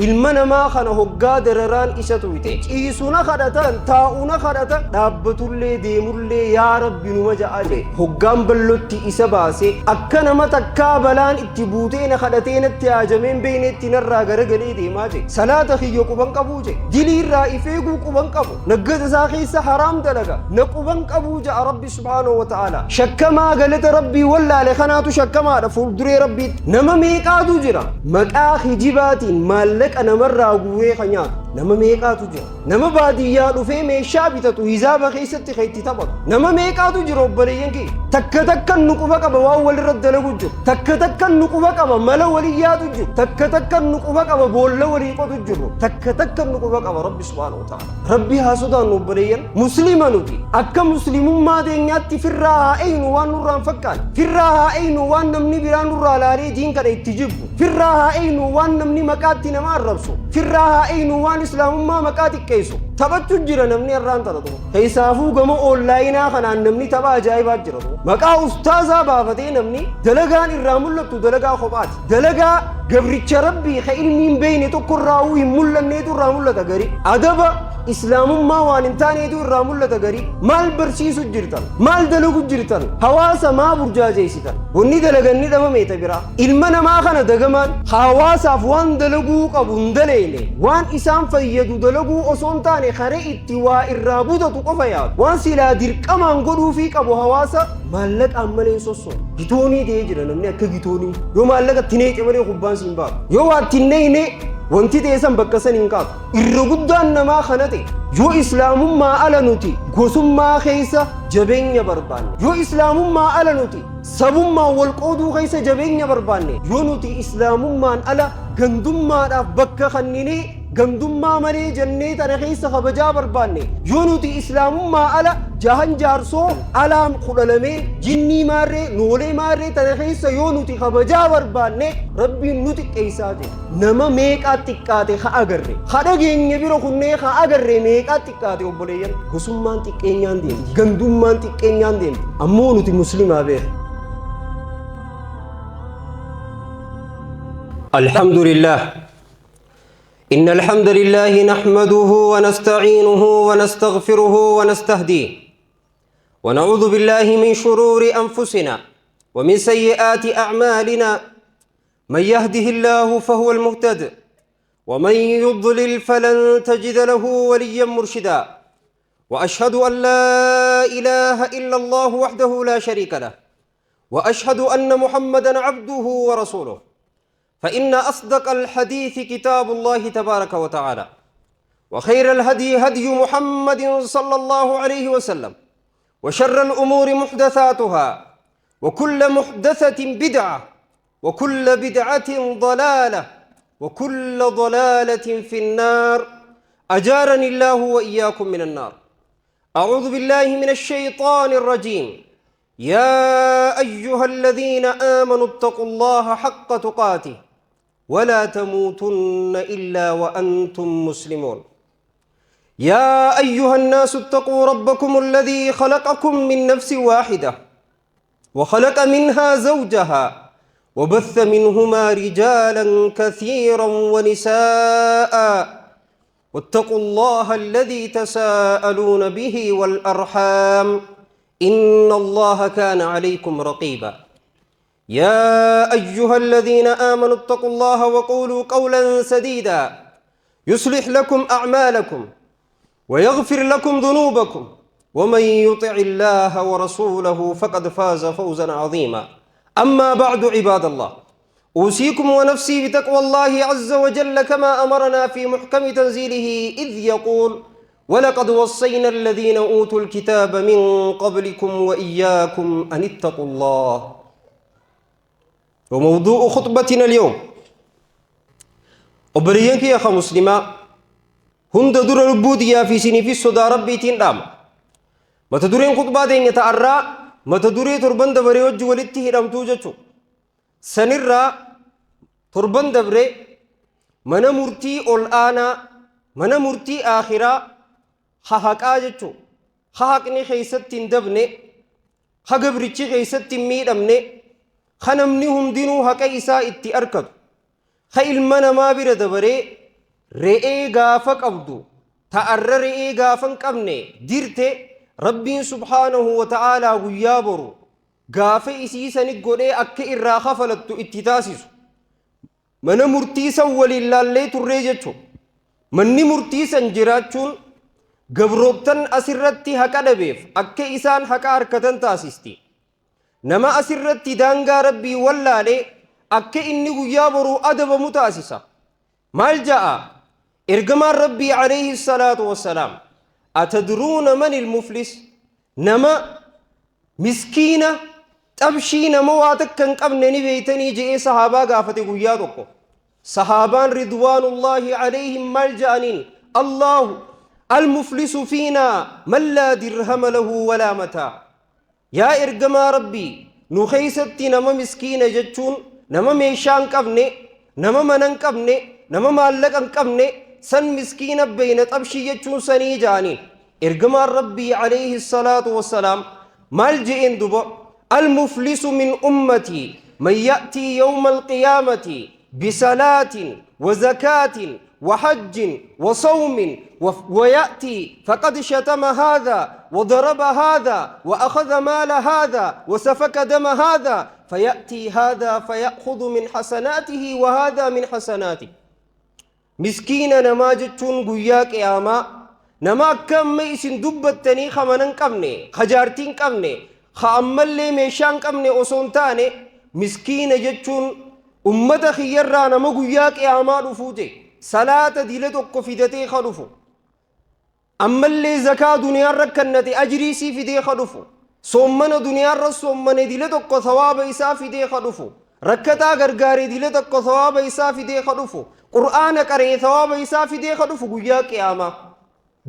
ilma namaa kana hoggaa dararaan isa tuyte ciisuna kadhatan taa'una kadhatan dhaabbatullee deemullee yaa rabbi numa ja'a jedhe hoggaan ballotti isa baase akka nama takkaa balaan itti buutee na kadhatee natti haajameen beeyneetti narraa garagalee deemaa jedhe salaata kiyyo quban qabuu jedhe diliirraa ifeeguu quban qabu naggata isaa keessa haraam dalaga na quban qabuu ja'a rabbi subhaanahu wa ta'ala shakkamaa galata rabbii wallaale kanaatu shakkamaadha fuulduree rabbiitti nama meeqaatu jira maqaa hijibaatiin maallaqa namarraa guuree kan nyaatu nama meeqaatu jira nama baadiyyaa dhufee meeshaa bitatu hisaaba keessatti itti taphatu nama meeqaatu jira obboleeyyan kee takka takkan nu quba qaba waan walirra dalagu jiru takka takkan nu quba qaba mala waliyyaatu jiru takka takkan nu quba qaba boolla walii qotu jiru takka takkan nu quba qaba rabbi subhaanahu wa ta'ala rabbi haa sodaannu obboleeyyan muslima nuti akka muslimummaa teenyaatti firraa haa eeynu waan nurraan fakkaan firraa haa eeynu waan namni biraan nurraa laalee diin kana itti jibbu firraa haa eeynu waan namni maqaatti nama arrabsu firraa haa eeynu waan islaamummaa maqaa xiqqeessu taphachuu jira namni irraan taphatu keessaafuu gama oonlaayinaa kanaan namni tapha ajaa'ibaa jira maqaa ustaazaa baafatee namni dalagaan irraa mul'attu dalagaa kophaati dalagaa gabricha rabbii ka ilmiin beeyne tokko irraa hin mul'anneetu irraa mul'ata gari adaba islaamummaa waan hin taaneetu irraa mul'ata gari maal barsiisu jirtan maal dalagu jirtan hawaasa maa burjaajeessitan wanni dalaganni dhabameeta biraa ilma namaa kana dagamaan hawaasaaf waan dalaguu qabu hin daleene waan isaan fayyadu dalaguu osoo hin taane kare itti waa irraa butatu qofa yaadu waan silaa dirqamaan godhuufii qabu hawaasa maallaqaan malee sosso gitoonii ta'ee jira namni akka gitoonii yoo maallaqa tineeqe malee kubbaan siin baatu yoo waa tinneeyne wanti teessan bakka san hin qaatu irra guddaan namaa kana ta'e yoo islaamummaa ala nuti gosummaa keessa jabeenya barbaanne yoo islaamummaa ala nuti sabummaa wal qooduu keessa jabeenya barbaanne yoo nuti islaamummaan ala gandummaadhaaf bakka kanninee gandummaa malee jennee tana keessa kabajaa barbaanne yoo nuti islaamummaa ala jahan jaarsoo alaam kudhalamee jinnii maarree noolee maarree tana keessa yoo nuti kabajaa barbaanne rabbiin nu xiqqeessaa ta'e nama meeqaa xiqqaate haa agarre haa dhageenya bira kunnee haa agarre meeqaa xiqqaate obboleeyyan gosummaan xiqqeenyaan deemti gandummaan xiqqeenyaan deemti ammoo nuti muslimaa beekna alhamdulillah إن الحمد لله نحمده ونستعينه ونستغفره ونستهديه ونعوذ بالله من شرور أنفسنا ومن سيئات أعمالنا من يهده الله فهو المهتد ومن يضلل فلن تجد له وليا مرشدا وأشهد أن لا إله إلا الله وحده لا شريك له وأشهد أن محمدا عبده ورسوله فإن أصدق الحديث كتاب الله تبارك وتعالى وخير الهدي هدي محمد صلى الله عليه وسلم وشر الأمور محدثاتها وكل محدثة بدعة وكل بدعة ضلالة وكل ضلالة في النار أجارني الله وإياكم من النار أعوذ بالله من الشيطان الرجيم يا أيها الذين آمنوا اتقوا الله حق تقاته ولا تموتن إلا وأنتم مسلمون يا أيها الناس اتقوا ربكم الذي خلقكم من نفس واحدة وخلق منها زوجها وبث منهما رجالا كثيرا ونساء واتقوا الله الذي تساءلون به والأرحام إن الله كان عليكم رقيبا يا أيها الذين آمنوا اتقوا الله وقولوا قولا سديدا يصلح لكم أعمالكم ويغفر لكم ذنوبكم ومن يطع الله ورسوله فقد فاز فوزا عظيما أما بعد عباد الله أوصيكم ونفسي بتقوى الله عز وجل كما أمرنا في محكم تنزيله إذ يقول ولقد وصينا الذين أوتوا الكتاب من قبلكم وإياكم أن اتقوا الله وموضوع خطبتنا اليوم أبريانك يا أخا مسلمة هند در البودية في سني في الصدى ربي تندام ما تدرين خطباتين يتعرى ما تدري تربان دبري وجه ولدته رم توجتشو سنرى تربان دبري من مرتي الآن من مرتي آخرة حق آجتشو حقني خيست دبني حق بريتشي خيست ميدمني خنمني هم دينو حق إساء اتي أركض خيل من ما برد بري re'ee gaafa qabdu ta'arra re'ee gaafa hin qabne dirte rabbiin subhaanahu wa ta'aalaa guyyaa boru gaafa isiisani godhee akka irraa kafalattu itti taasisu mana murtii san waliin laallee turree jechuudha. Manni murtii san jiraachuun gabroottan asirratti haqa dhabeef akka isaan haqa harkatan taasisti. Nama asirratti daangaa rabbii wallaalee akka inni guyyaa boruu adabamu taasisa. Maal ja'a ergamaan rabbii alayhi salaatu wassalaam atadruuna man ilmuflis nama miskiina xabshii nama waa takka hin qabne ni beeytanii je'ee sahaabaa gaafate guyyaa tokko. صحابان رضوان الله عليهم ملجأنين الله المفلس فينا من لا درهم له ولا متاع يا إرجما ربي نخيست نما مسكين جتون نما ميشان كبني نما منن كبني نما مالكن كبني سن مسكين بين طبشي جتون سني جانين إرجما ربي عليه الصلاة والسلام ملجئين دبا المفلس من أمتي من يأتي يوم القيامة بصلاة وزكاة وحج وصوم ويأتي فقد شتم هذا وضرب هذا وأخذ مال هذا وسفك دم هذا فيأتي هذا فيأخذ من حسناته وهذا من حسناته مسكين نماجتون قياك ياما نما كم ميسن دبتني خمنن كمني خجارتين كمني خأمل لي ميشان كمني أصنتاني مسكين جتون ummata khiyyarraa nama guyyaa qiyaamaa dhufuute salaata dila tokko fidatee ka dhufu ammallee zakaa duniyaarra kannate ajrii sii fidee ka dhufu soommana duniyaarra soommane dila tokko sawaaba isaa fidee ka dhufu rakkataa gargaaree dila tokko sawaaba isaa fidee ka dhufu qur'aana qaree sawaaba isaa fidee ka dhufu guyyaa qiyaamaa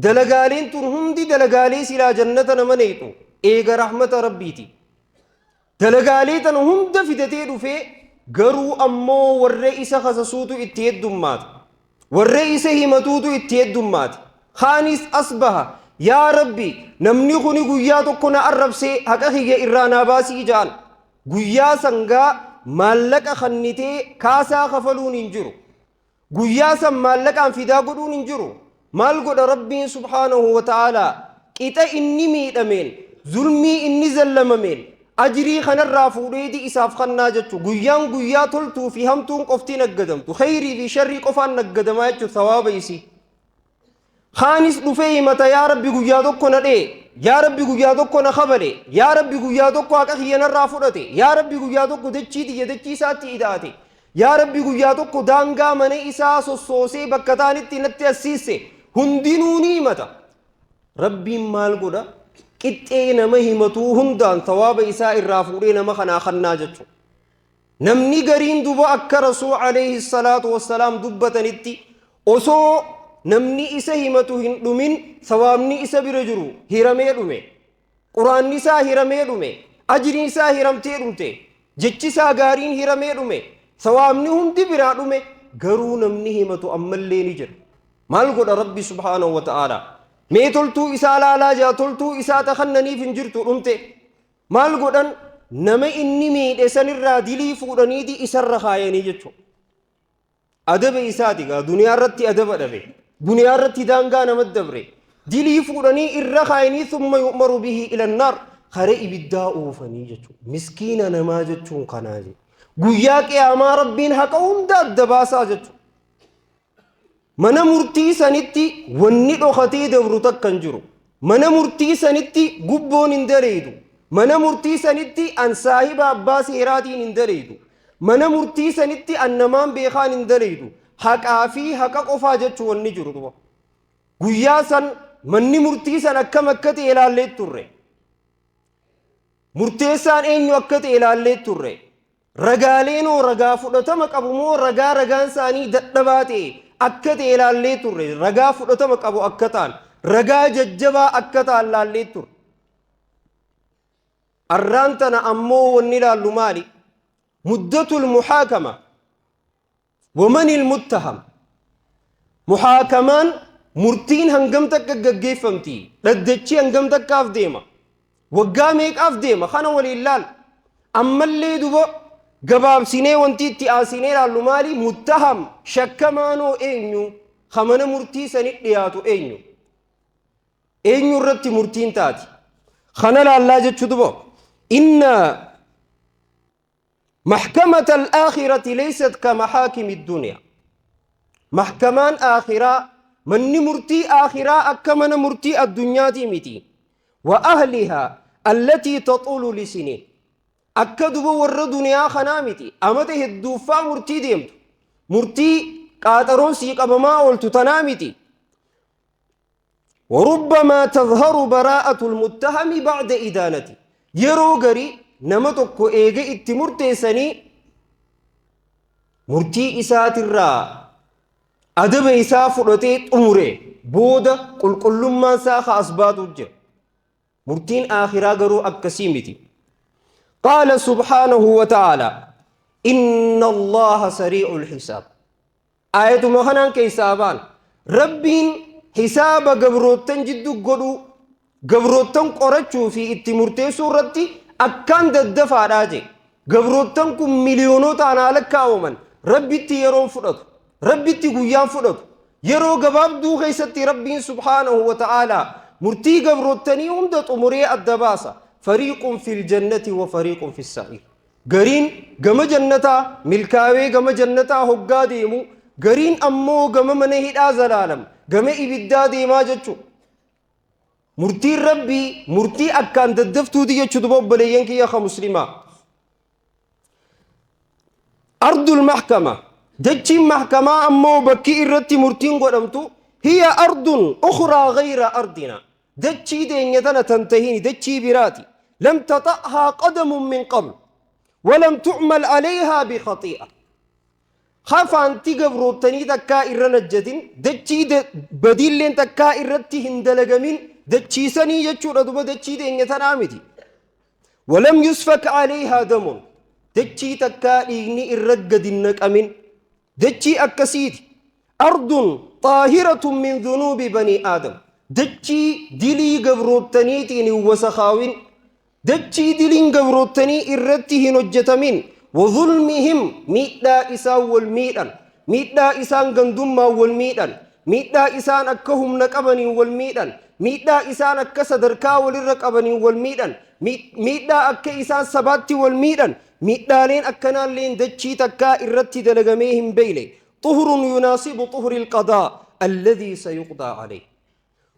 dalagaaleen tun hundi dalagaalee silaa jannata nama neexu eega rahmata rabbiiti dalagaalee tan hunda fidatee dhufee garuu ammoo warra isa khasasuutu itti heddummaate warra isa himatuutu itti heddummaate khaanis asbaha yaa rabbi namni kuni guyyaa tokko na arrabsee haqa kiyya irraa naa baasii jaan guyyaa sangaa maallaqa khannitee kaasaa kafaluun hin jiru guyyaa san maallaqaan fidaa godhuun hin jiru maal godha rabbiin subhaanahu wa ta'aalaa qixa inni miidhameen zulmii inni zallamameen أجري خنرا فوريدي إساف خنا جتو غيان غيا تلتو في همتون قفتي نقدمتو خيري في شري قفان نقدما يجو ثواب يسي خانس نفي متى يا ربي غيا دوكو ندي يا ربي غيا دوكو نخبري يا ربي غيا دوكو أكخي نرا فورتي يا ربي غيا دوكو دچيتي يدچي ساتي إداتي يا ربي غيا دوكو دانغا مني إساس وصوصي بكتاني تنتي أسيسي هندينوني متى ربي مال قدا qixxee nama himatuu hundaan tawaaba isaa irraa fuudhee nama kanaa kannaa jechuudha. Namni gariin duba akka rasuul alayhi salaatu wassalaam dubbatanitti osoo namni isa himatu hin dhumin sawaabni isa bira jiru hiramee dhume quraanni isaa hiramee dhume ajriin isaa hiramtee dhumte jechi isaa gaariin hiramee dhume sawaabni hundi biraa dhume garuu namni himatu ammallee ni jira. Maal godha rabbi subhaanahu wa ta'aalaa mee toltuu isaa laalaa jaa toltuu isaa takhannaniif hin jirtu dhumte maal godhan nama inni miidhe sanirraa dilii fuudhaniiti isarra kaayanii jechuudha. Adaba isaati gaa duniyaa irratti adaba dhabe duniyaa irratti daangaa namatti dabre dilii fuudhanii irra kaayanii thumma yu'maru bihi ila naar kare ibiddaa oofanii jechuudha. Miskiina namaa jechuun kanaa guyyaa qiyaamaa rabbiin haqa hunda adda baasaa jechuudha. Mana murtii sanitti wanni dhokatee dabru takka hin jiru. Mana murtii sanitti gubboon hin dareedu. Mana murtii sanitti an saahiba abbaa seeraatiin hin dareedu. Mana murtii sanitti an namaan beekaan hin dareedu. Haqaa fi haqa qofaa jechuu wanni jiru duba. Guyyaa san manni murtii san akkam akka ta'e ilaallee turre. Murteessaan eenyu akka ta'e ilaallee turre. Ragaaleenoo ragaa fudhatama qabu moo ragaan isaanii dadhabaa ta'e akka ta'e ilaallee turre ragaa fudhatama qabu akka ta'an ragaa jajjabaa akka ta'an ilaallee turre. Arraan tana ammoo wanni ilaallu maali? Muddatul muhaakama waman ilmuttaham. Muhaakamaan murtiin hangam takka gaggeeffamti dhaddachi hangam takkaaf deema waggaa meeqaaf deema kana waliin laal ammallee duba gabaabsinee wanti itti aansinee ilaallu maali? Muttaham shakkamaanoo eenyu خمنا مرتي سنت دياتو أينو رتي مرتين تاتي خنا الله جتشدبو إن محكمة الآخرة ليست كمحاكم الدنيا محكمان آخرة من مرتي آخرة أكمن مرتي الدنيا متي وأهلها التي تطول لسنين أكدب ور دنيا خنامتي أمته الدوفا مرتي ديمت مرتي قاترون سيق أبما قلت تنامتي وربما تظهر براءة المتهم بعد إدانتي يرو غري نمتك إيجي اتمرتي سني مرتي إسات الرا أدب إساف رتيت أمره بودا كل ما ساخ أسبات وجه مرتين آخرا غرو أكسيمتي قال سبحانه وتعالى إن الله سريع الحساب آية مخنان كيسابان ربين حساب قبروتن جدو قدو قبروتن قرچو في اتمرتي سورتي أكان ددفع راجي قبروتن كم مليونو تانا لكا ومن ربي تيرون فرط ربي تيقويان فرط يرو قباب دو غيستي ربي سبحانه وتعالى مرتي قبروتني ومدت أمري الدباسة فريق في الجنة وفريق في السعير قرين قم جنتا ملكاوي قم جنتا هقا ديمو قرين أمو قم منهد آزلالم قم إبدا ديما جتشو مرتي ربي مرتي أكان ددفتو دي يتشدبو بليينك يا خا مسلمة أرض المحكمة دجي محكمة أمو بكي إرتي مرتين قدمتو هي أرض أخرى غير أرضنا دجي دينيتنا تنتهيني دجي براتي لم تطأها قدم من قبل ولم تعمل عليها بخطيئة خاف أنتي قبروتني تكا إرنجتين دجي بديلين تكا إرتي هندلقمين دجي سني يجو ردوب دجي دينيتنا آمتي ولم يسفك عليها دم دجي تكا إغني إرقد النقمين دجي أكسيد أرض طاهرة من ذنوب بني آدم دجي دلي قبروتني تيني وسخاوين دجي دلين قبروتني إرته نجتمين وظلمهم ميدا إسان والميدان ميدا إسان قندما والميدان ميدا إسان أكهم نقبني والميدان ميدا إسان أكسدركا ولرقبني والميدان ميدا أك إسان سباتي والميدان ميدا لين أكنا لين دجي تكا إرتي دلقميهم بيلي طهر يناسب طهر القضاء الذي سيقضى عليه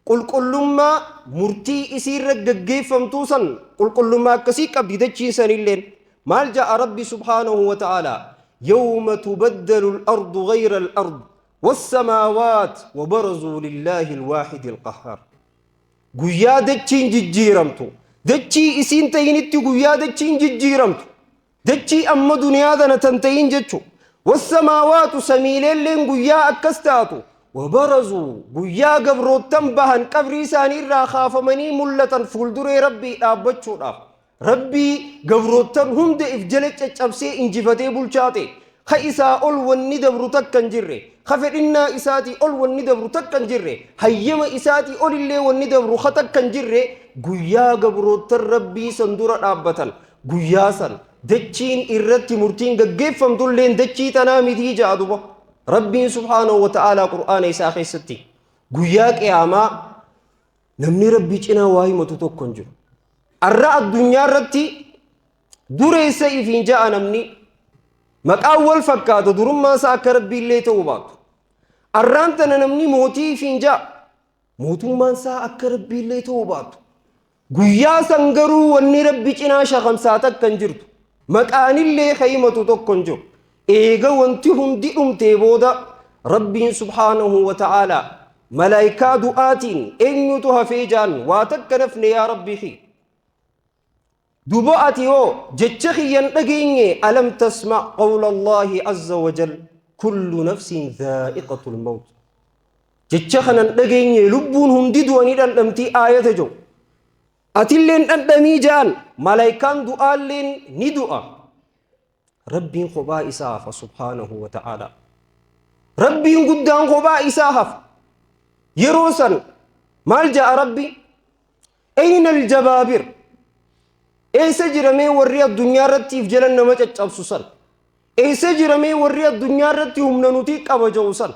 قل ما مرتي إسير رججي فمتوسن قل ما كسيك بدجي سنين مال جاء ربي سبحانه وتعالى يوم تبدل الأرض غير الأرض والسماوات وبرزوا لله الواحد القهار قويا دجين ججيرمتو دجي إسين تينتي قويا دجين ججيرمتو دجي أما دنيا دنا تنتين جتشو والسماوات سميلين لين قويا أكستاتو وبرزوا قويا قبروتن بهن قبري ساني را خافمني ملة فولدري ربي أبتشو ربي قبروتن هند إفجلت أبسي إنجفتي بلشاتي خيسا أول والندبر تكن جري خفرنا إساتي أول والندبر تكن جري هيما إساتي أول اللي والندبر خطكن جري قويا قبروتن ربي سندورة أبتن قويا سن دچين إرتي مرتين قفم دولين دچي تنامي دي جادوبا ربي سبحانه وتعالى قرآن إساخي ستي قوياك إعما نمني ربي جنا واهي متوتوكن جو الرأى الدنيا رتي دوري سيفين جاء نمني مكاول فكات درما ساك ربي اللي توبات الرانتنا نمني موتي فين جاء موتو ما ساك ربي اللي توبات قويا سنگرو وني ربي جنا شخمساتك كنجرتو مكان اللي خيمة توكن جو إيغا وانتي هندي تيبودا ربي سبحانه وتعالى ملايكا دعاتين إنيوتها فيجان واتكنفني يا ربي خي دبعتي هو جتشخي ينتقيني ألم تسمع قول الله عز وجل كل نفس ذائقة الموت جتشخنا نتقيني لبون هندي دواني لنمتي آية جو أتلين أندمي جان ملايكان دعالين ندعا ربي خبا إساف سبحانه وتعالى ربي قدام خبا إساف يروسن مال جاء ربي أين الجبابر إيسا جرمي وريا الدنيا رتي في جلن نمجة أبسوسن إيسا جرمي وريا الدنيا رتي هم ننوتيك أبجوسن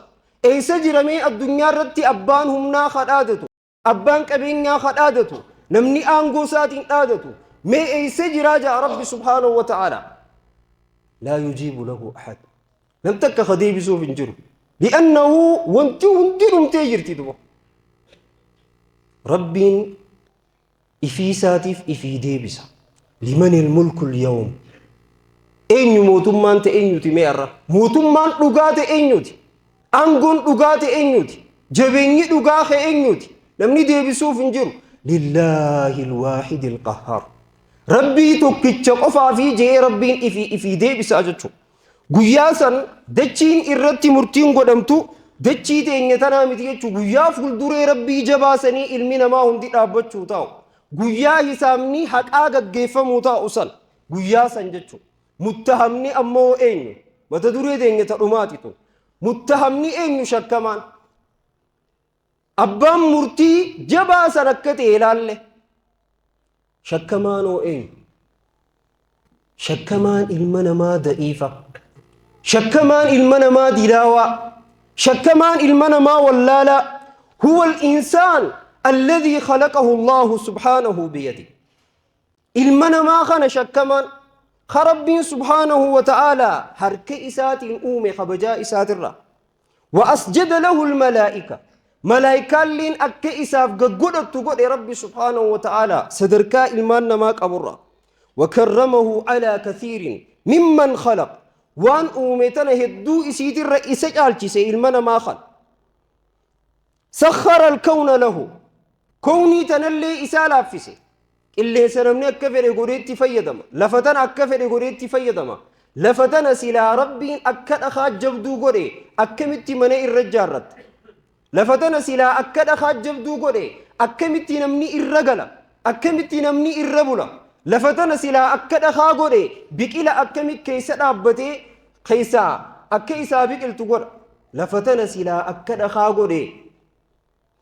eessa jiramee addunyaa irratti abbaan humnaa kadhaadatu abbaan qabeenyaa kadhaadatu namni aangoo isaatiin dhaadatu mee eessa jiraa jaa rabbi subhaanahu wa ta'ala laa yujiibu lahu ahad nam takka ka deebisuuf hin jiru li'annahu wanti hundi dhumtee jirti duba rabbiin ifii isaatiif ifii deebisa liman ilmulku lyawm eenyu mootummaan ta'e eenyuti mee arra mootummaan dhugaa ta'e eenyuti aangoon dhugaa ta'e eenyuti jabeenyi dhugaa ta'e eenyuti namni deebisuuf hin jiru lillaahi alwaahidi alqahhaar rabbii tokkicha qofaa fi jee rabbiin ifii deebisa jechuudha guyyaa san dachiin irratti murtiin godhamtu dachii teenya tanaa miti jechuudha guyyaa fuulduree rabbii jabaasanii ilmi namaa hundi dhaabbachuu ta'u guyyaa hisaabni haqaa gaggeeffamuu ta'u san guyyaa san jechuudha muttahamni ammoo eenyu mata duree teenya tadhumaati tun muttahamni eenyu shakkamaan abbaan murtii jabaa san akka ta'e ilaalle shakkamaanoo eenyu shakkamaan ilma namaa da'iifa shakkamaan ilma namaa dilaawaa shakkamaan ilma namaa wallaalaa huwa al-insaan alladhii khalaqahu Allahu subhaanahu biyadihi ilma namaa kana shakkamaan خربين سبحانه وتعالى حركة إسات أومي خبجاء إسات الرّ وأسجد له الملائكة ملائكة لين أكّ إساف قد تقول رب سبحانه وتعالى صدركا إلمان نماك أبرّ وكرمه على كثير ممن خلق وان أوميتنا هدو إسيد الرئيس جالتي إلمان ما خل سخر الكون له كوني تنلي إسالة فيسي اللي سنمني أكفر قريت فيدما لفتنا أكفر قريت فيدما لفتنا سلا ربي أكد أخاد جبدو قري أكمت مني الرجارت لفتنا سلا أكد أخاد جبدو قري أكمت نمني الرجل أكمت نمني الربلا لفتنا سلا أكد أخاد قري بكلا أكمت كيسا أبتي كيسا أكيسا بكل تقول لفتنا سلا أكد أخاد قري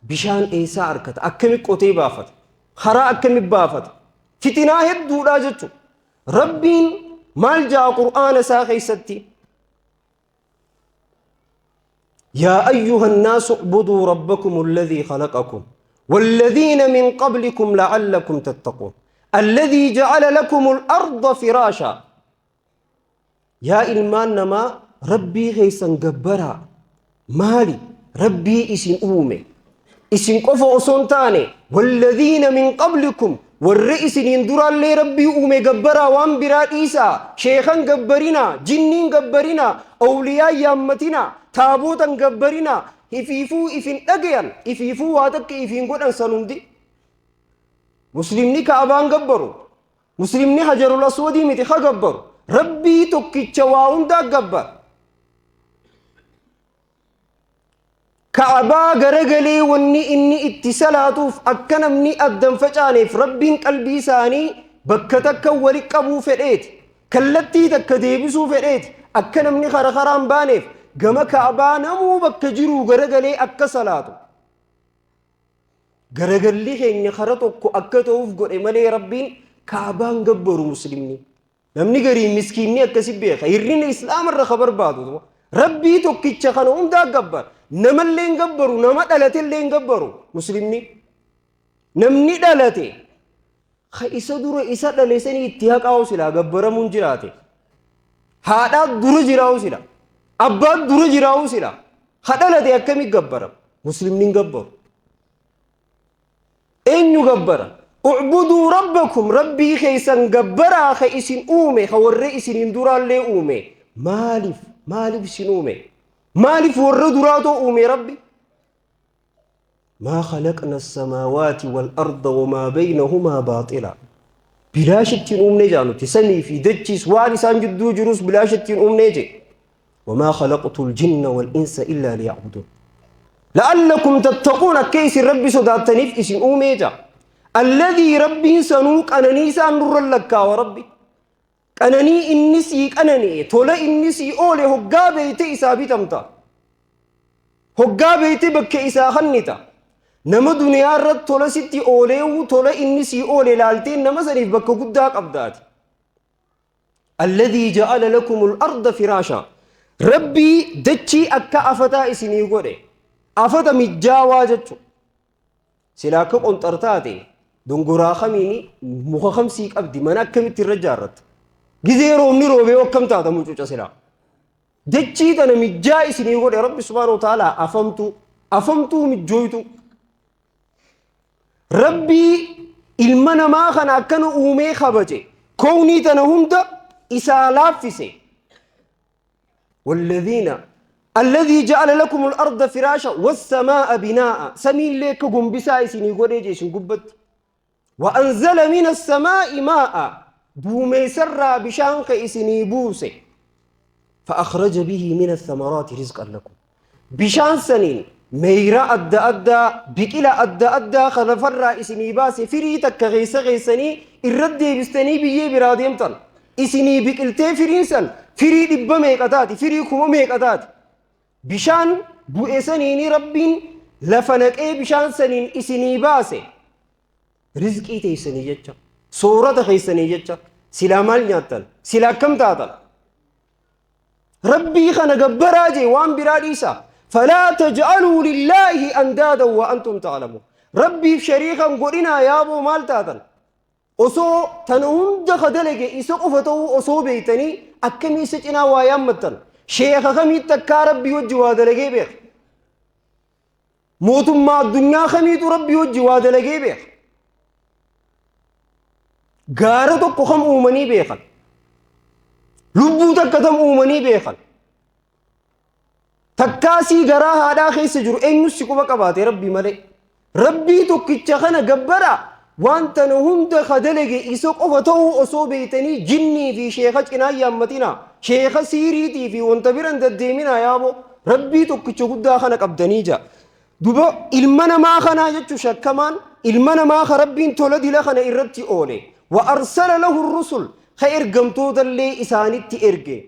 بشان إيسا أركت أكمت قطي بافت خرا أكم بافت فتنة هدو راجتو ربين مال جاء قرآن ساخي ستي يا أيها الناس اعبدوا ربكم الذي خلقكم والذين من قبلكم لعلكم تتقون الذي جعل لكم الأرض فراشا يا إلمان نما ربي غيسا قبرا مالي ربي اسم أومي اسم قفو سنتاني والذين من قبلكم والرئيس يندر اللي ربي أومي قبرا وانبرا إيسا شيخا قبرنا جنين قبرنا أولياء يامتنا تابوتا قبرنا إفيفو إفين أقيان إفيفو واتك إفين قد أنسانون دي مسلمني كأبان قبروا مسلمني حجر الأسودي متخا قبروا ربي توكي تشواون دا قبر كعبا غرغلي وني اني اتصالاتوف اكنمني ادم فجانيف ربين قلبي ساني بكتك ولقبو فديت كلتي تكديبسو فديت اكنمني خرخران بانيف غما كعبا نمو بكجرو غرغلي اكسلاتو غرغلي خيني خرطوكو اكتوف غدي ملي ربين كعبان غبرو مسلمني نمني غري مسكيني اكسبي خيرين الاسلام الرخبر بادو ربي توكيتش خنوم دا غبر نما اللي نقبروا نما دلتي اللي نقبروا مسلمين نمني دلتي خيسا دور إسا دلسني اتهاق أو سلا قبر منجراتي هذا دور جراو سلا أبا دور جراو سلا خدلتي أكمي قبر مسلمين قبر أين يقبر اعبدوا ربكم ربي خيسا قبرا خيسين أومي خور رئيسين اندورا اللي أومي مالف سنومي مالف والردراتو أومي ربي ما خلقنا السماوات والأرض وما بينهما باطلا بلاشتين نجانو تسمي في دجيس وارسان جدو جروس بلاشتين نجي وما خلقت الجن والإنس إلا ليعبدون لعلكم تتقون كيس ربي صداتني في اسم أوميجا الذي ربي سنوك أنانيسا نور لك وربي أناني إنسي أناني تولا إنسي أولي هقا بيتي إسا بيتمتا هقا بيتي بك إسا خنتا نما دنيا رد تولا ستي أولي تولا إنسي أولي لالتين نما سنف بك قداك أبدات الذي جعل لكم الأرض فراشا ربي دتشي أكا أفتا إسني قولي أفتا مجاوا جتشو سلاك قنطرتاتي دنقرا خميني مخا خمسيك أبدي من أكمت الرجارت جزيرو نيرو بيو كم تاتا موجوجا سلا دتشي تانا مجا إسني قولي ربي سبحانه وتعالى أفمتو مجويتو ربي المنا ما خنا كانوا أومي خبجي كوني تنهمد إسالافسي والذين الذي جعل لكم الأرض فراشا والسماء بناء سمين لك قنبسا إسني قريجيش قبت وأنزل من السماء ماء بومي سرى بشانك إسني بوسي فأخرج به من الثمرات رزقا لكم بشان سنين ميرا أدى بكلا أدى خلفر إسني باسي فري تك غيسني الرد بستني بيه براديم تن إسني بكلتي فرينسن فري دب ميقاتاتي فري كوم ميقاتاتي بشان بو إسنيني ربين لفنك بشان سنين إسني باسي رزقي تيسني جتشا صورة خيسني جتشا سلا مال نياتن سلا كم تاتن ربي خنا جبراجي وان براديسا فلا تجعلوا لله أندادا وأنتم تعلمون ربي شريكا قرنا يا أبو مال تاتن أصو تنهند خدلك إسو قفتو أصو بيتني أكمي سجنا ويامتن شيخ خمي تكا ربي وجه دلقي بيخ موتم ما الدنيا خميت ربي وجه دلقي بيخ غارتو قخم أومني بيخن لبو تكتم أومني بيخن تكاسي غرا هذا خيس جرو أين نسيكو بكباتي ربي ملي ربي تكتشخنا جبرا وانت نهند خدلك إسوق أفتو أصو بيتني جني في شيخة إنا يامتنا شيخ سيريتي في وانتبرن دديمنا يا أبو ربي تكتشخنا خنا قبدنيجا دوبا إلمنا ما خنا يجو شكمان إلمنا ما خربين تولد لخنا إرتي أولي وأرسل له الرسل خير قمتو دلي إسانتي إرقي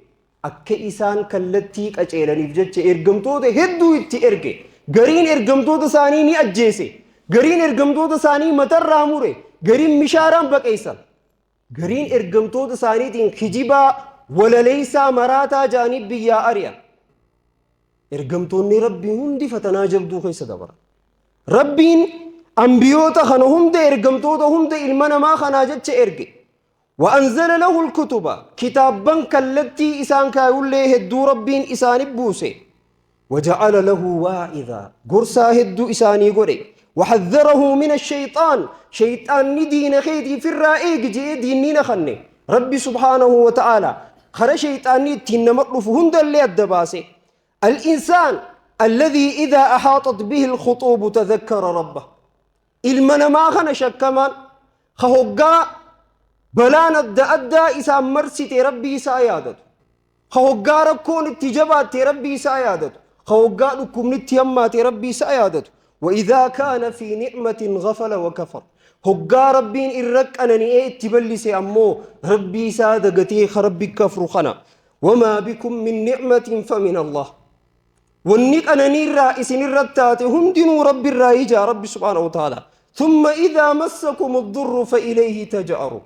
akka isaan kallattii qaceelaniif jecha ergamtoota hedduu itti erge gariin ergamtoota isaanii ni ajjeese gariin ergamtoota isaanii matarraa mure gariin mishaaraan baqeessan gariin ergamtoota isaaniitiin kijibaa walaleessaa maraataa jaaniib biyyaa ari'a ergamtoonni rabbii hundi fatanaa jabduu keessa dabara rabbiin ambiyoota kana hunda ergamtoota hunda ilma namaa kanaa jecha erge وأنزل له الكتب كتابا كالتي إسان كاولي هدو ربين إسان بوسي وجعل له واعظا قرصا هدو إساني قري وحذره من الشيطان شيطان ندين خيدي في الرائق جي دينين خني ربي سبحانه وتعالى خر شيطان تين مطلوف هند اللي الدباسي الإنسان الذي إذا أحاطت به الخطوب تذكر ربه المنا ما خنا شكمان خهقا بلان أدى إسام مرسي ربي سايادت خوغا ركون اتجابات ربي سايادت خوغا لكم نتيمات ربي سايادت وإذا كان في نعمة غفل وكفر هوغا ربين إرك أنني اتبلسي أمو ربي سادقتي ربي كفر خنا وما بكم من نعمة فمن الله والنك أنني الرئيس الرتات هم دينوا ربي الرائجة ربي سبحانه وتعالى ثم إذا مسكم الضر فإليه تجأروا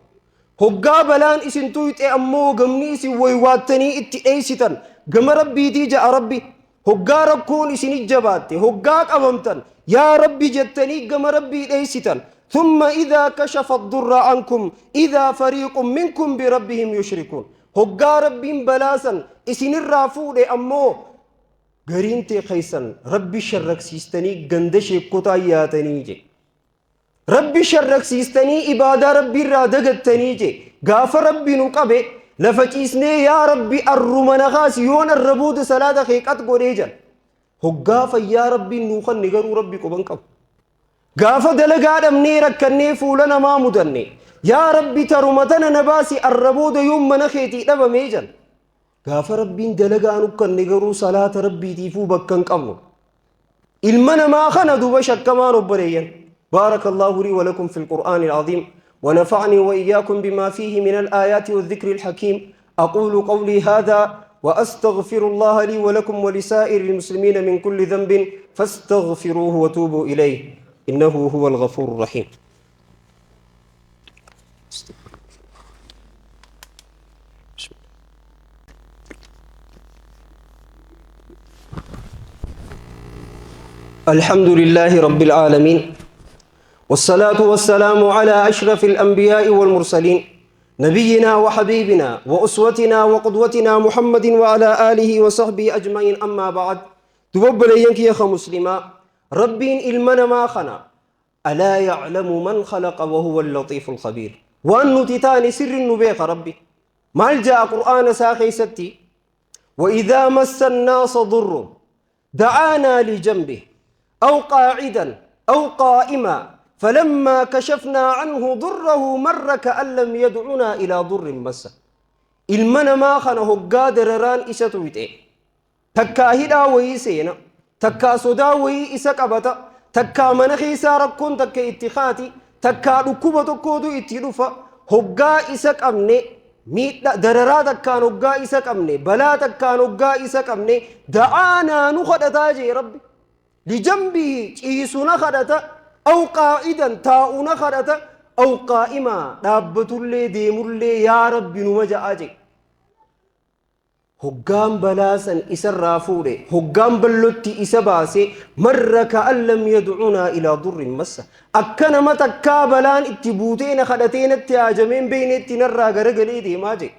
هوغا بلان اسن تويت امو غمني سي ويواتني اتي ايستن غم ربي دي جاء ربي هوغا ركون اسن جبات هوغا قممتن يا ربي جتني غم ربي ايستن ثم اذا كشف الضر عنكم اذا فريق منكم بربهم يشركون هوغا ربي بلاسن اسن الرافود امو غرينتي خيسن ربي شرك سيستني غندشي كوتاياتني جي ربي شرك سيستني إبادة ربي رادقتني جي غاف ربي نقبه لفجيسني يا ربي الرمنا خاس يون الربود سلادة خيقات قريجا هو غاف يا ربي نوخن نغرو ربي قبن قب غاف دلقاد امني ركني فولنا ما مدني يا ربي ترمتنا نباسي الربود يوم منخيتي لبا ميجا غاف ربي دلقانو كن نغرو صلاة ربي تيفو بكن قبنو المنا ما خندو بشك كما ربريا بارك الله لي ولكم في القرآن العظيم ونفعني وإياكم بما فيه من الآيات والذكر الحكيم أقول قولي هذا وأستغفر الله لي ولكم ولسائر المسلمين من كل ذنب فاستغفروه وتوبوا إليه إنه هو الغفور الرحيم الحمد لله رب العالمين والصلاة والسلام على أشرف الأنبياء والمرسلين نبينا وحبيبنا وأسوتنا وقدوتنا محمد وعلى آله وصحبه أجمعين أما بعد تببل ينكي يا مسلما ربين إلمنا ما خنا ألا يعلم من خلق وهو اللطيف الخبير وأن تتاني سر النبيخ ربي ما جاء قرآن ساخي ستي وإذا مس الناس ضر دعانا لجنبه أو قاعدا أو قائما فلما كشفنا عنه ضره مر كأن لم يدعنا إلى ضر مسه المنا ما خنه قادر ران إساتويته تكا هدا ويسينا تكا صدا وي إساقبتا تكا منخي ساركون تكا اتخاتي تكا ركوبة كودو اتلوفا هقا إساقبني ميت دررا تكا نقا إساقبني بلا تكا نقا إساقبني دعانا نخدتا ربي لجنبه إيسونا خدتا أو قائدا تاؤنا خدتا أو قائما دابت اللي ديم اللي يا ربي نمجا أجي هقام بلاسا إسا رافوري هقام بلوتي إسا باسي مر كأن لم يدعونا إلى ضر مسا أكنا متكا بلان اتبوتين خدتين اتياجمين بين اتنرى غرغلي دي ماجي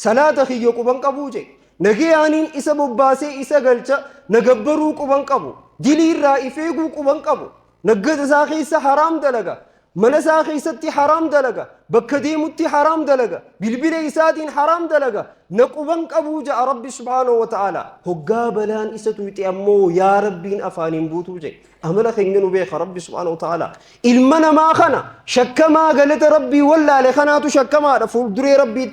صلاة خيو قبان قبوجي نغيانين إسا بباسي إسا غلچا نغبرو قبان قبو دلي رائفيقو قبان قبو نقد ساخيس حرام دلغا من ساخيستي حرام دلغا بكديمتي حرام دلغا بالبلي إسادين حرام دلغا نقبان قبو جاء ربي سبحانه وتعالى هقا بلان إساتو يتأمو يا ربين أفانين بوتو جي أملا خنجنو بيخ ربي سبحانه وتعالى إلمنا ما خنا شكما قلت ربي ولا لخناتو شكما رفول دري ربي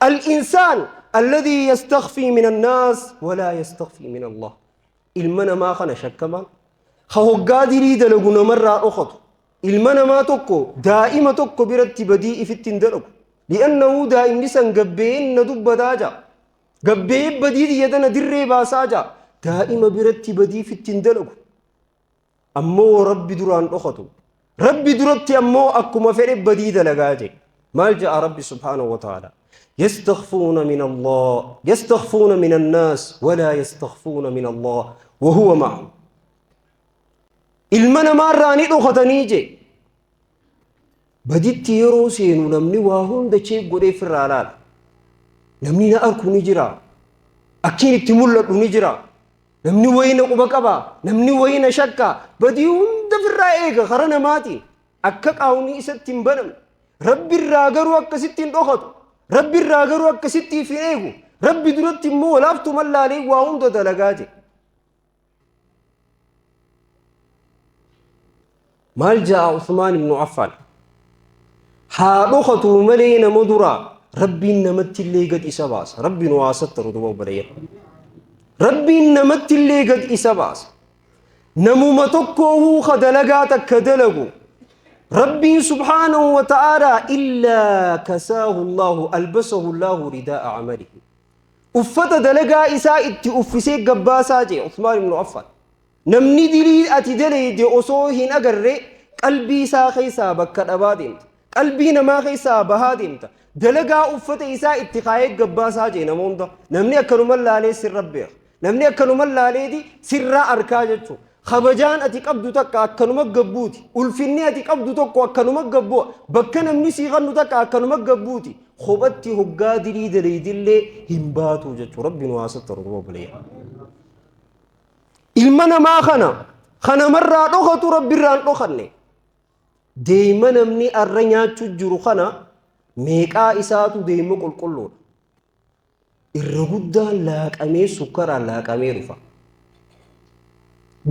الإنسان الذي يستخفي من الناس ولا يستخفي من الله إلمنا ما خنا شكما خهقا ديري دلقو نمرا أخطو إلمنا ما توكو دائما توكو برتي بديء في التندلق لأنه دائم لسان قبين ندب داجا قبين بديء يدنا دري باساجا دائما برتي بديء في التندلق أمو ربي دران أخطو ربي درتي أمو أكما فرب بديء دلقاجي ما جاء ربي سبحانه وتعالى يستخفون من الله يستخفون من الناس ولا يستخفون من الله وهو معهم ilmana marraani dhokatanii je baditti yeroo seenu namni waa hunda chee godhee firraa laala namni na arku ni jira akkiin itti mul'adhu ni jira namni wayina quba qaba namni wayina shakka badii hunda firraa eega kara namaatiin akka qaawni isatti hin banamne rabbi irraa garuu akkasitti hin dhokatu rabbi irraa garuu akkasitti hin eegu rabbi duratti immoo laaftu mallaalee waa hunda dalagaa je مال جاء عثمان بن عفان حالوخة ملينا مدرا ربي نمت اللي قد إساباس ربي نواسط ردوا بريا ربي نمت اللي قد إساباس نمو متكوه خدلقاتك كدلقو ربي سبحانه وتعالى إلا كساه الله ألبسه الله رداء عمله أفت دلقا إساء اتئفسيك قباسا جي عثمان بن عفان namni dilii ati dalayde osoo hin agarre qalbii isaa keessaa bakka dhabaa deemta qalbii namaa keessaa bahaa deemta dalagaa uffata isaa itti kaayee gabbaasaa jee nama hunda namni akkanuma laalee sirra beeka namni akkanuma laaleeti sirraa arkaa jechuu kabajaan ati qabdu takka akkanuma gabbuuti ulfinni ati qabdu tokko akkanuma gabbua bakka namni sii qannu takka akkanuma gabbuuti khobatti hoggaa dilii dalaydillee hin baatu jechuu rabbiin waasatta rubba bulee ilmana maa kana marraa dhokatu rabbi irraan dhokanne deema namni arra nyaachuu jiru kana meeqaa isaatu deema qulqulluudha irra guddaan laaqamee sukkaraan laaqamee dhufa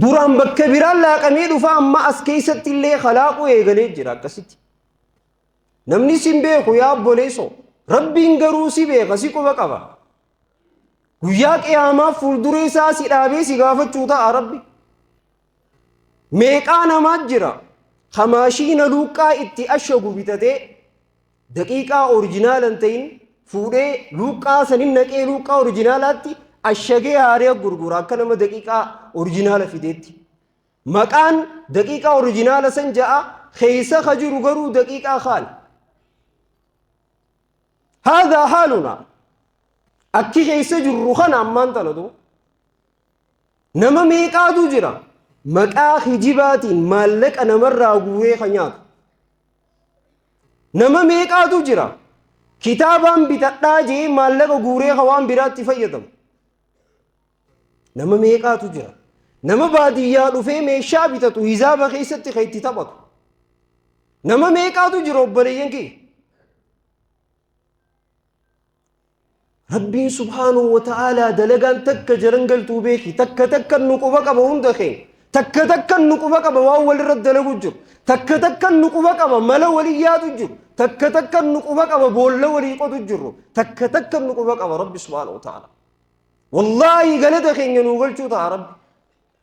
duraan bakka biraan laaqamee dhufa amma as keessatti illee khalaaquu eegalee jira akkasitti namni sin beeku yaa obboleesso rabbiin garuu si beeka si quba qaba guyyaa qiyaamaa fuuldura isaa si dhaabee si gaafachuu ta'a rabbi meeqaa namaa jira hamaashiina luuqqaa itti ashagu bitatee daqiiqaa orijinaalan ta'in fuudhee luuqqaa sanin naqee luuqqaa orijinaalaatti ashagee haaree gurgura akka nama daqiiqaa orijinaala fideetti maqaan daqiiqaa orijinaala san ja'a keessa ka jiru garuu daqiiqaa kaan هذا حالنا أكي خيسة جرو خان أمان تلدو نما ميقادو جرا maqaa hijibaatiin maallaqa namarraa guuree kan nyaatu nama meeqaatu jira kitaabaan bitadhaa jee maallaqa guuree waan biraatti fayyadamu nama meeqaatu jira nama baadiyyaa dhufee meeshaa bitatu hisaaba keessatti kan itti taphatu nama meeqaatu jira obboleeyyan kee rabbiin subhaanahu wa ta'aalaa dalagaan takka jarangaltuu beeki takka nuquba qaba hunda kee takka nuquba qaba waan walirra dalagu jiru takka nuquba qaba mala walii yaadu jiru takka nuquba qaba boolla walii qotu jiru takka nuquba qaba rabbi subhaanahu wa ta'aalaa wallahi galata keenya nuu galchuu ta'a rabbi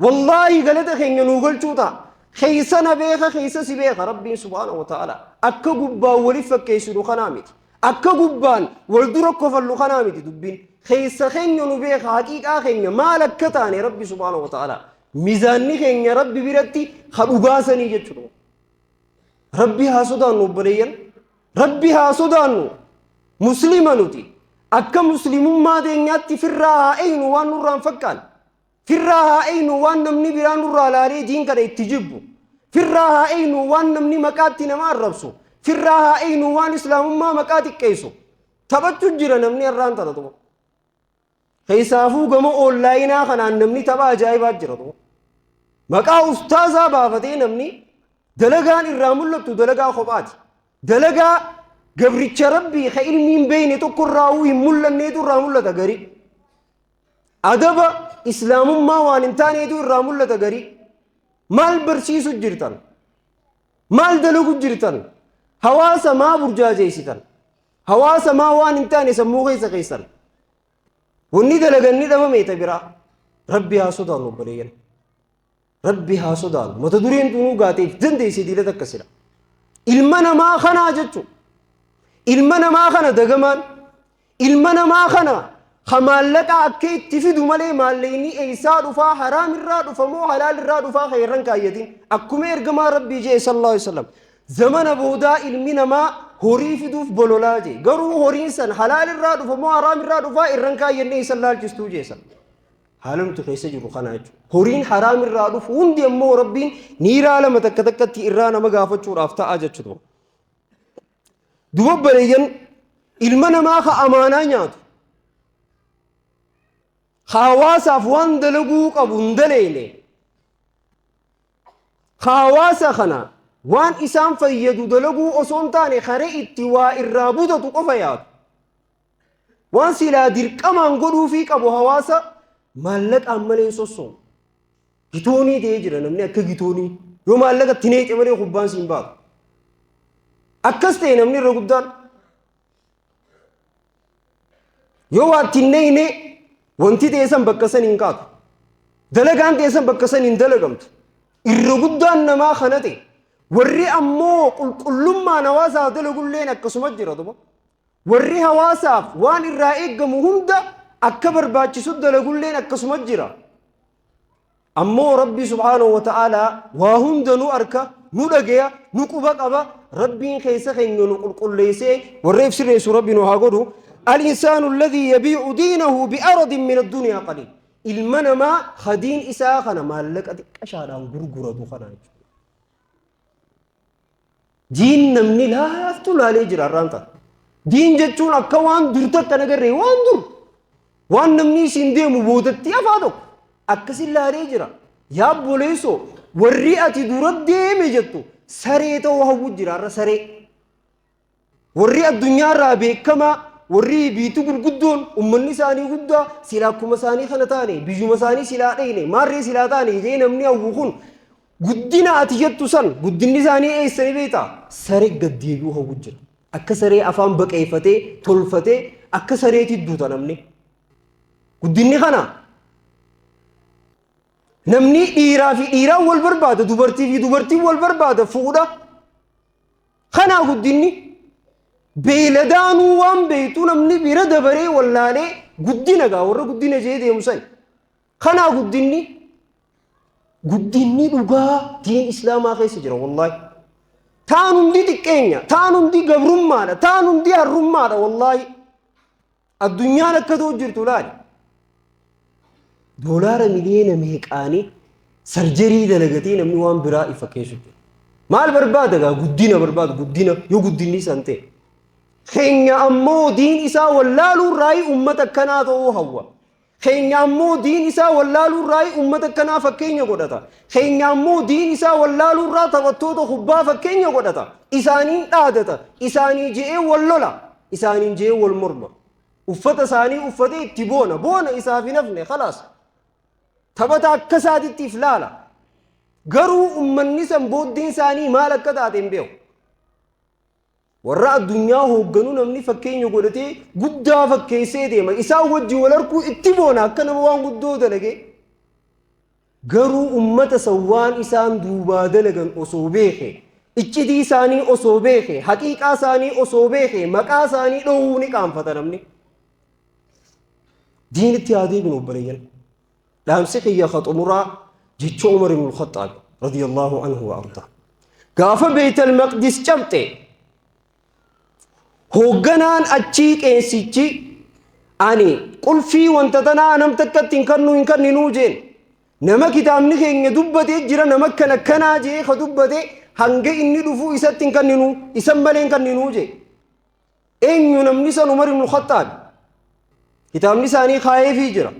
wallahi galata keenya nuu galchuu ta'a keeysana beeka keeysa si beeka rabbiin subhaanahu wa ta'aalaa akka gubbaan waliif fakkeessidu kanaa miti akka gubbaan wal dura kofallu kanaa miti dubbiin keeysa keenya nu beeka haqiiqaa keenya maal akka taane rabbi subhaanahu wa ta'aalaa mizaanni keenya rabbi biratti hadhugaasanii jechuudha rabbi haa sodaannu obboleeyyan rabbi haa sodaannu muslima nuti akka muslimummaa teenyaatti firraa haa eeynu waan nurraan fakkaan firraa haa eeynu waan namni biraan nurraa laalee diin kana itti jibbu firraa haa eeynu waan namni maqaatti nama arrabsu firraa haa eeynu waan islaamummaa maqaa xiqqeessu taphachuu jira namni irraan taphatu keessaafuu gama oonlaayinaa kanaan namni tapha ajaa'ibaa jira maqaa ustaazaa baafatee namni dalagaan irraa mul'attu dalagaa kophaati dalagaa gabricha rabbii ka ilmiin beeyne tokko irraa hin mul'anneetu irraa mul'ata gari adaba islaamummaa waan hin taaneetu irraa mul'ata gari maal barsiisu jirtan maal dalagu jirtan hawaasa maa burjaajeessitan hawaasa maa waan hin taane sammuu keessa keessan wanni dalaganni dhabameeta biraa rabbi haa sodaannu obboleeyyan rabbi haa sodaannu mata dureen tunuu gaateef dandeesse diilata akkasidha ilma namaa kanaa jechuun ilma namaa kana dagamaan ilma namaa kana maallaqa akka itti fidu malee maallaqni eeysaa dhufaa haraam irraa dhufa moo halaal irraa dhufaa khayran kaayyatin akkuma ergamaa rabbii jee sallallahu alaihi wasallam zamana boodaa ilmi namaa horii fiduuf bololaa jee garuu horiin san halaal irraa dhufa moo haraam irraa dhufaa irran kaayyannee isan laalchistuu jeesan haalamtu keessa jiru kana jechuudha horiin haraam irraa dhufu hundi ammoo rabbiin niiraa lama takkatti irraa nama gaafachuudhaaf ta'a jechuudha duba bareeyyan ilma namaa ka amaanaa nyaatu hawaasaaf waan dalaguu qabu hin daleene hawaasa kana waan isaan fayyadu dalaguu osoo hin taane kare itti waa irraa butatu qofa yaadu waan silaa dirqamaan godhuufii qabu hawaasa maallaqaan malee sossoo gitoonii ta'ee jira namni akka gitoonii yoo maallaqa itti neeqe malee kubbaan siin baatu akkas ta'e namni irra guddaan yoo waa itti neeyne wanti teessan bakka san hin kaatu dalagaan teessan bakka san hin dalagamtu irra guddaan namaa kana ta'e warri ammoo qulqullummaan hawaasaaf dalagulleen akkasuma jira duba warri hawaasaaf waan irraa eeggamu hunda akka barbaachisu dalagulleen akkasuma jira ammoo rabbi subhaanahu wa ta'aalaa waa hunda nu arka nu dhageya nu quba qaba rabbiin keessa keenya nu qulqulleessee warreef sirreessu rabbi nu haa godhu الإنسان الذي يبيع دينه بأرض من الدنيا قليل المنا ما خدين إساخنا ما لك أشعر عن غرغرة دخنا دين نمني لا يفتل عليه جرى رانتا دين جتون أكوان درتك نجري وان در وان نمني سندي مبودت يا فادو أكسل لا عليه جرى يا بوليسو والرئة درد ديم جتو سريته وهو جرى سري والرئة الدنيا رابي كما warri biitu gurguddoon ummanni isaanii guddaa silaa akkuma isaanii kana taane biyyuma isaanii silaa dhayne maarree silaa taane jee namni hawwu kun guddina ati jettu san guddinni isaanii eessanii beektaa saree gaddeebi'uu hawwu jira akka saree afaan baqeeffatee tolfatee akka sareetti duuta namni guddinni kana namni dhiiraa fi dhiiraan wal barbaada dubartii fi dubartiin wal barbaada fuudha kana guddinni beeladaanuu waan beeytu namni bira dabaree wallaalee guddina gaa warra guddina jee deemu san kanaa guddinni dhugaa diin islaamaa keessa jira wallaahi taan hundi xiqqeenya taan hundi gabrummaadha taan hundi harrummaadha wallaahi addunyaan akka ta'u jirtu laali doolaara miliyoona meeqaanii sarjarii dalagatee namni waan biraa ifa keessa jira. Maal barbaada gaa guddina barbaada guddina yoo guddinni san ta'e. Keenya ammoo diin isaa wallaaluu raayii ummata kanaa ta'uu hawwa. Keenya ammoo diin isaa wallaaluu raayii ummata kanaa fakkeenya godhata. Keenya ammoo diin isaa wallaaluu raa taphattoota kubbaa fakkeenya godhata. Isaaniin dhaadata. Isaanii je'ee wal lola. Isaaniin je'ee wal morma. Uffata isaanii uffatee itti boona isaaf hin hafne khalaas. Taphata akka isaatiif laala. Garuu ummanni san booddeen isaanii maal akka taate hin beeku. Warra addunyaa hoogganu namni fakkeenya godhatee guddaa fakkeessee deema. Isaan wajjin wal arguu itti boona akka nama waan guddoo dalage. Garuu ummata san waan isaan duubaa dalagan osoo beeke, iccitii isaanii osoo beeke, haqiiqaa isaanii osoo beeke, maqaa isaanii dhoowwuu ni qaanfata namni. Diinitti haa deebinu obboleeyyan. Dhaamsi xiyya khaxumuraa jecha Umar ibn al-Khattab radiyallahu anhu wa arda. Gaafa Beetal Maqdis cabxe hoogganaan achii qeensichi ani qulfii wanta tanaa nam takkatti hin kenninuu jeen. Nama kitaabni keenya dubbatee jira nama kanaa jee ka dubbate hanga inni dhufuu isatti hin kenninu isan malee hin kenninuu jee. Eenyu namni san Umar ibn al-Khattab. Kitaabni isaanii kaayee jira.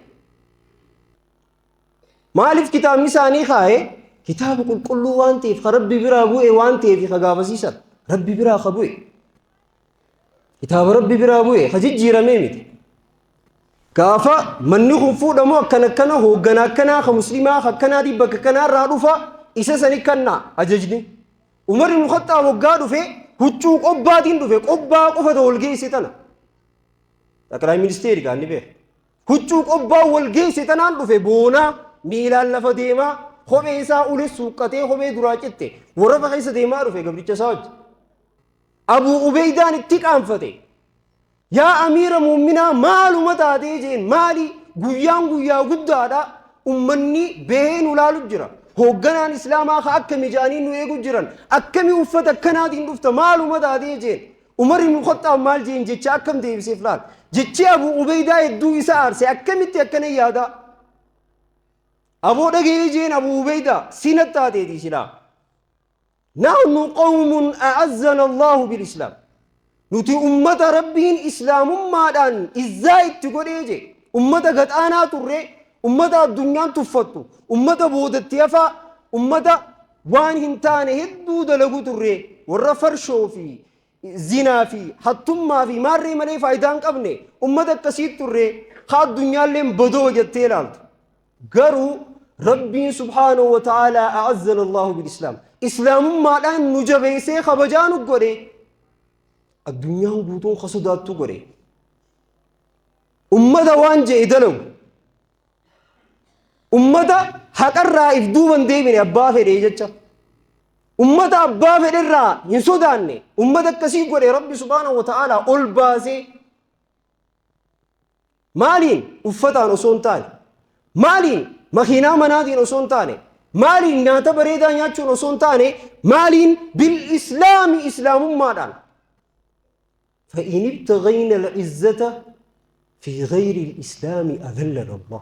Maaliif kitaabni isaanii kaayee? Kitaaba qulqulluu waan ta'eef ka Rabbi biraa bu'e waan ta'eef ka gaafasiisan Rabbi biraa ka bu'e. Kitaaba Rabbi biraa bu'e ka jijjiiramee miti. Gaafa manni kun fuudhamu akkana hooggana akkanaa ka muslimaa akkanaatiif bakka kanaarraa dhufa isa sani kannaa ajajni. Umar ibn Khattaab waggaa dhufe huccuu qobbaatiin dhufe qobbaa qofata wal geesse tana. Xaqilaa ministeeri gaanni beeku. Huccuu qobbaa wal geesse tanaan dhufe boonaa miilaan lafa deemaa kophee isaa ulee suuqqatee kophee duraa citte warra keessa deemaa dhufe gabricha isaa wajji. Abu Ubeydaan itti qaanfate. Yaa amiira muuminaa maaluma taatee jeen maali guyyaan guyyaa guddaadha ummanni beheen ulaalu jira. Hoogganaan islaamaa ka akka mijaanii nu eegu jiran akkami uffata akkanaatiin dhufta maaluma taatee jeen. Umar ibn Khattaab maal jeen jecha akkam deebiseef laal. Jechi Abu Ubeydaa hedduu isa aarse akkamitti akkana yaada. Aboo dhagee jeen Abu Ubeydaa sinat taateeti silaa. نحن قوم أعزنا الله بالإسلام نتي أمة ربين إسلام مادان إزاي تقول إيجي أمة قد أنا ترى أمة الدنيا تفتو أمة بودت يفا أمة وان هنتان هدو دلقو ترى والرفرشو في زنا في حتم ما في ماري مني فايدان قبني أمة كسيد ترى خاد الدنيا لهم بدو جتيلان قروا ربي سبحانه وتعالى أعزنا الله بالإسلام إسلام ما الآن نجبي سيخ بجانو قري الدنيا قوتون خصداتو قري أمدا وانجي إدلو أمدا حق الرائف دوبان ديبين أبا في ريجتشا أمدا أبا في الرا ينسوداني أمدا كسيب قري ربي سبحانه وتعالى أولباسي مالين أفتان أصون تاني مالين مخينا منادين أصون تاني مالين ناتا بريدا نياتشون أصون تاني مالين بالإسلام إسلام مادان فإن ابتغينا العزة في غير الإسلام أذلنا الله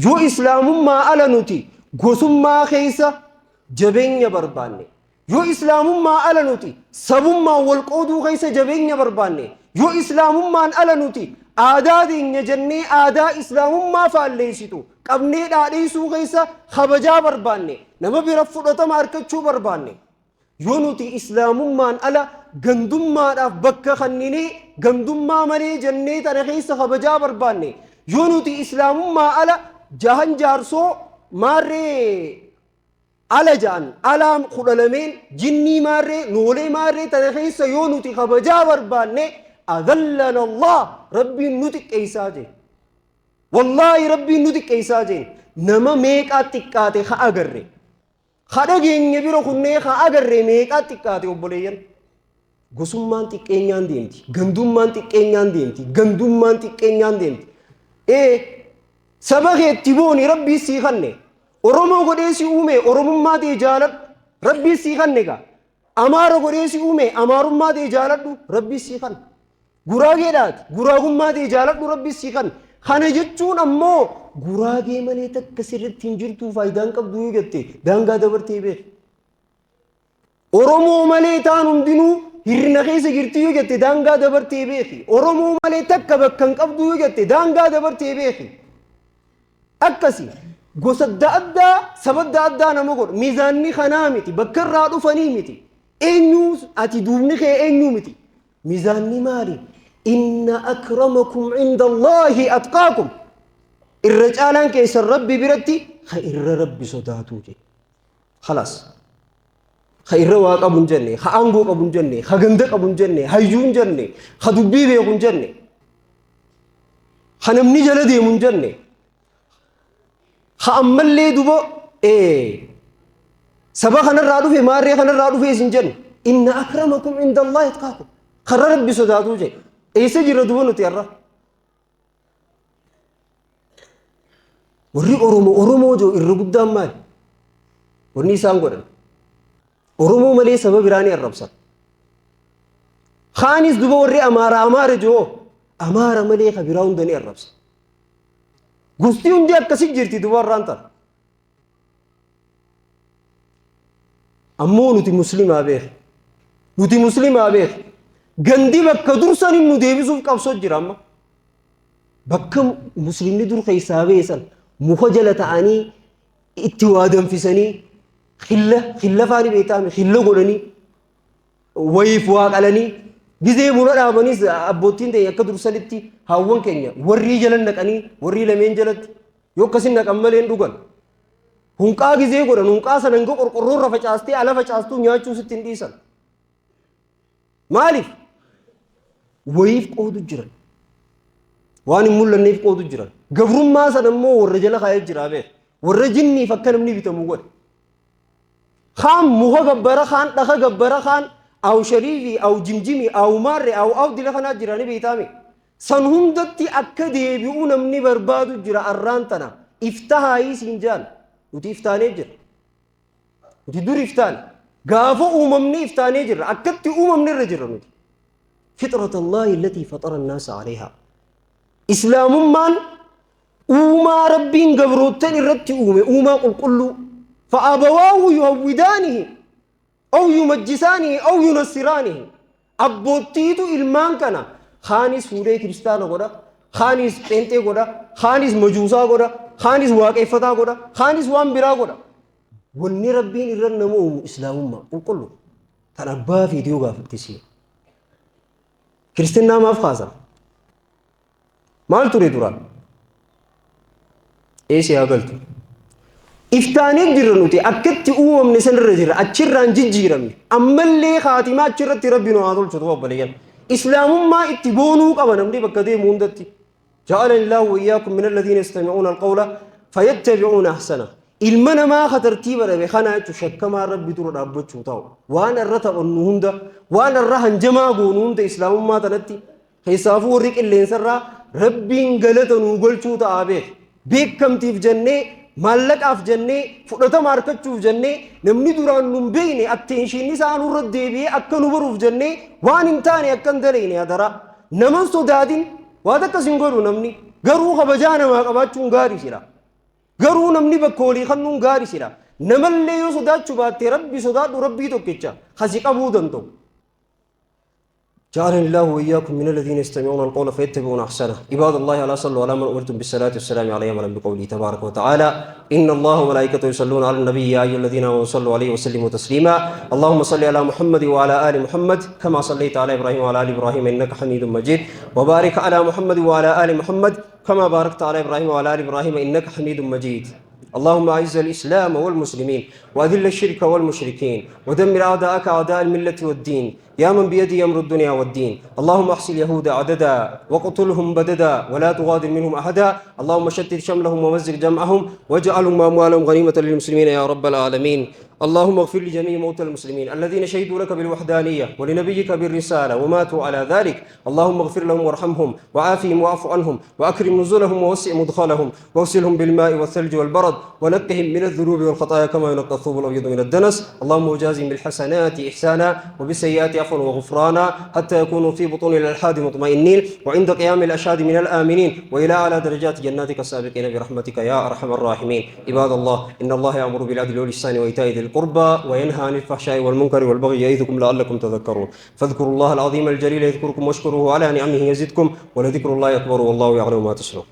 جو إسلام ما ألنتي قسم ما خيسة جبين برباني جو إسلام ما ألنتي سب ما والقودو خيسة جبين برباني جو إسلام ما ألنتي آداد جنة آداء إسلام ما فعليشتو قبني داديسو خيسة خبجا برباني نما برفضة ماركتشو برباني يونتي إسلام ما ألا گندم ما بكا خنيني گندم ما مري جنة ترخيسة خبجا برباني يونتي إسلام ما ألا جهان جارسو ماري على جان علام خلالمين جني ماري نولي ماري ترخيسة يونتي خبجا برباني أذلنا الله ربي نتك إيساجي والله ربي نتك إيساجي نما ميك أتكاتي خا أغري خدقين يبيرو خنة خا أغري ميك أتكاتي وبوليين غسمان تكينيان ديمتي گندومان تكينيان ديمتي گندومان تكينيان ديمتي سبغي تبوني ربي سيخنة أورمو قديسي أومي أورمو ما دي جالب ربي سيخنة كا أمارو قديسي أومي أمارو ما دي جالب ربي سيخنة غراغي دات غراغم ما دي جالب ربي سيخنة Kana jechuun ammoo guraagee malee takka sirriitti hin jirtuu faayidaan qabdu yoo jette daangaa dabartee beek. Oromoo malee taan hundinuu hirna keessa jirti yoo jette daangaa dabartee beeki. Oromoo malee takka bakka hin qabdu yoo jette daangaa dabartee beeki. Akkasii gosa adda addaa saba adda addaa nama godhu miizaanni kanaa miti bakka irraa dhufanii miti. Eenyuu ati duubni kee eenyuu miti. Miizaanni maali? Inna akramakum inda Allahi atqaakum. Irra caalaan keessan rabbi biratti ha irra rabbi sodaatuu jedhe. Khalaas. Ha irra waa qabu hin jenne, ha aangoo qabu hin jenne, ha ganda qabu hin jenne, hayyuu hin jenne, ha dubbii beeku hin jenne, ha namni jala deemu hin jenne, ha ammallee dubo saba kanarraa dhufe maarree kanarraa dhufe isin jennu. Inna akramakum inda Allahi atqaakum. Karra rabbi sodaatuu jedhe. Eessa jirra duba nuti har'a? Warri Oromoo joo irra guddaan maali? Wanni isaan godhan. Oromoo malee saba biraanii arrabsan. Khaanis duba warri Amaara joo Amaara malee ka biraa hunda ni arrabsan. Gosti hundi akkasii jirti duba warraan tana. Ammoo nuti muslimaa beek. Nuti muslimaa beek. Gandi bakka dursan nu deebisuuf qabsoo jira amma. Bakka muslimni dur keessaa beesan muka jala ta'anii itti waa danfisanii khilla faani beekame khilla godhanii wayiif waa qalanii gizee buna dhaabaniis abbootiin ta'e akka dursanitti haawwan keenya warri jala naqanii warri lameen jalatti yoo akkasin naqan malee hin dhugan. Hunqaa gizee godhan hunqaa sana hanga qorqorroorra facaastee ala facaastuu nyaachuu sitti hin dhiisan. Maaliif? Wayiif qoodu jiran. Waan hin mul'anneef qoodu jiran. Gabrummaa sana immoo warra jala kaayee jira beek. Warra jinniif akka namni bitamu godhe. Kaan muka gabbara kaan dhaka gabbara kaan aw shariifi aw jimjimi aw maarre aw awdila kanaa jiranii beekame. San hundatti akka deebi'uu namni barbaadu jira arraan tana. Iftahaayii siin jaan. Nuti iftaanee jira. Nuti dur iftaan. Gaafa uumamni iftaanee jira. Akkatti uumamni irra jira nuti. فطرة الله التي فطر الناس عليها. إسلام من أوما ربين قبروتن الرت أوما قل كله فأبواه يهودانه أو يمجسانه أو ينصرانه. أبوتيتو إلمان كنا خانيس فوري كريستانا غدا خانيس بنتي غدا خانيس مجوسا غدا خانيس واقفتا غدا خانيس وامبرا غدا. وني ربين الرنمو إسلام ما قل كله تنبأ فيديو غافتيسي. كريستينا ما فخازا مال تريد ران ايش يا قلت افتاني جرنوتي اكدت اوم نسن رجر اتشران جيجيرمي اما اللي خاتمات شرت ربنا هذول شتوا بليان اسلام ما اتبونو قبنم دي بكدي موندتي جعلني الله واياكم من الذين يستمعون القول فيتبعون احسنه ilmana maa khatartii barabe kana shakkamaa rabbi dura dhaabbachuu ta'u waan irra taphannu hunda waan irra hanjamaa goonu hunda islaamummaa tanatti keessaafuu warri qilleensarraa rabbiin galata nuu golchuu ta'a beekamtiif jennee maallaqaaf jennee fudhatama harkachuuf jennee namni duraan nu beekne atteenshiin isaa nurra deebi'ee akka nu baruuf jennee waan hin taane akka hin dalegne adara naman sodaatin waan akkas hin godhu namni garuu kabajaa namaa qabaachuun gaarii jira. garuu namni bakka walii kannuun gaarii jira. Namallee yoo sodaachuu baatte rabbi sodaadhu rabbii tokkicha hasi qabuu danda'u. جعلني الله وإياكم من الذين يستمعون القول فيتبعون أحسنه. عباد الله لا صلوا على من أمرتم بالصلاة والسلام عليه وعلى بقوله تبارك وتعالى إن الله وملائكته يصلون على النبي يا أيها الذين آمنوا صلوا عليه وسلموا تسليما. اللهم صل على محمد وعلى آل محمد كما صليت على إبراهيم وعلى آل إبراهيم إنك حميد مجيد وبارك على محمد وعلى آل محمد كما باركت على إبراهيم وعلى آل إبراهيم إنك حميد مجيد. اللهم أعز الإسلام والمسلمين وأذل الشرك والمشركين ودمر أعداءك أعداء الملة والدين يا من بيده أمر الدنيا والدين. اللهم احصي اليهود عددا وقتلهم بددا ولا تغادر منهم أحدا. اللهم شتت شملهم ومزق جمعهم واجعلهم وأموالهم غنيمة للمسلمين يا رب العالمين. اللهم اغفر لجميع موتى المسلمين الذين شهدوا لك بالوحدانية ولنبيك بالرسالة وماتوا على ذلك. اللهم اغفر لهم وارحمهم وعافهم واعف عنهم وأكرم نزلهم ووسع مدخلهم واغسلهم بالماء والثلج والبرد ونقهم من الذنوب والخطايا كما ينقى الثوب الأبيض من الدنس. اللهم وجازهم بالحسنات إحسانا وبالسيئات عفوا وغفرانا حتى يكونوا في بطون الألحاد مطمئنين وعند قيام الأشهاد من الآمنين وإلى أعلى درجات جناتك السابقين برحمتك يا أرحم الراحمين. عباد الله إن الله يأمر بالعدل والإحسان وإيتاء ذي القربى وينهى عن الفحشاء والمنكر والبغي يعظكم لعلكم تذكرون. فاذكروا الله العظيم الجليل يذكركم واشكروه على نعمه يزدكم ولذكر الله أكبر والله يعلم ما تصنعون.